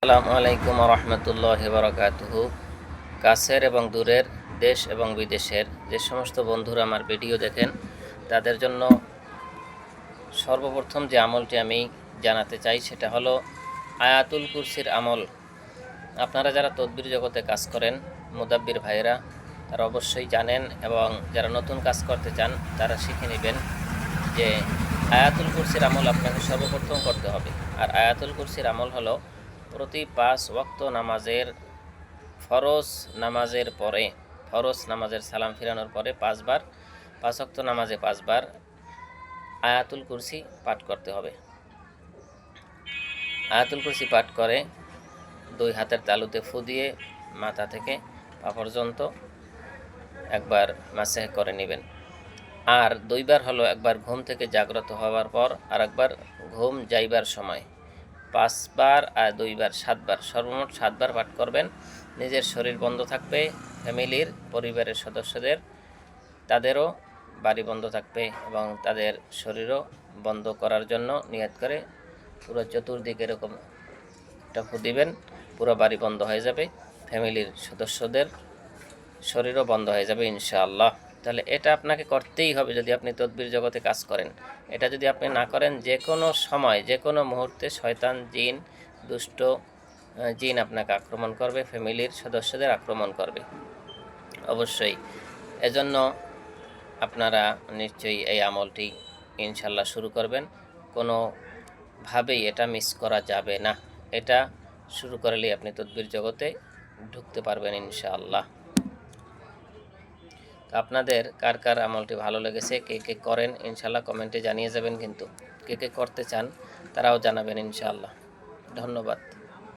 আসসালামু আলাইকুম রহমতুল্লাহ বারাকাতুহু। কাছের এবং দূরের দেশ এবং বিদেশের যে সমস্ত বন্ধুরা আমার ভিডিও দেখেন তাদের জন্য সর্বপ্রথম যে আমলটি আমি জানাতে চাই সেটা হলো আয়াতুল কুরসির আমল। আপনারা যারা তদবির জগতে কাজ করেন মুদাব্বির ভাইয়েরা তারা অবশ্যই জানেন, এবং যারা নতুন কাজ করতে চান তারা শিখে নেবেন যে আয়াতুল কুরসির আমল আপনাকে সর্বপ্রথম করতে হবে। আর আয়াতুল কুরসির আমল হলো প্রতি 5 ওয়াক্ত নামাজের ফরজ নামাজের সালাম ফিরানোর পরে 5 বার, 5 ওয়াক্ত নামাজে 5 বার আয়াতুল কুরসি পাঠ করতে হবে। আয়াতুল কুরসি পাঠ করে 2 হাতের তালুতে ফু দিয়ে মাথা থেকে পা পর্যন্ত একবার মাসেহ করে নেবেন। আর 2 বার হলো একবার ঘুম থেকে জাগ্রত হওয়ার পর, আর একবার ঘুম যাইবার সময়। 5 বার আর 2 বার 7 বার, সর্বমোট 7 বার পাঠ করবেন। নিজের শরীর বন্ধ থাকবে, ফ্যামিলির পরিবারের সদস্যদের তাদেরও বাড়ি বন্ধ থাকবে, এবং তাদের শরীরও বন্ধ করার জন্য নিয়ত করে পুরো চতুর্দিকে এরকম একটা ফু দিবেন, পুরো বাড়ি বন্ধ হয়ে যাবে, ফ্যামিলির সদস্যদের শরীরও বন্ধ হয়ে যাবে ইনশাআল্লাহ। তাহলে এটা আপনাকে করতেই হবে যদি আপনি তদবির জগতে কাজ করেন। এটা যদি আপনি না করেন যে কোনো সময় যে কোনো মুহূর্তে শয়তান জিন দুষ্ট জিন আপনাকে আক্রমণ করবে, ফ্যামিলির সদস্যদের আক্রমণ করবে অবশ্যই। এজন্য আপনারা নিশ্চয়ই এই আমলটি ইনশাল্লাহ শুরু করবেন। কোনোভাবেই এটা মিস করা যাবে না। এটা শুরু করলেই আপনি তদবির জগতে ঢুকতে পারবেন ইনশাআল্লাহ। আপনাদের কার কার আমলটি ভালো লেগেছে, কে কে করেন ইনশাআল্লাহ কমেন্টে জানিয়ে যাবেন, কিন্তু কে কে করতে চান তারাও জানাবেন ইনশাআল্লাহ। ধন্যবাদ।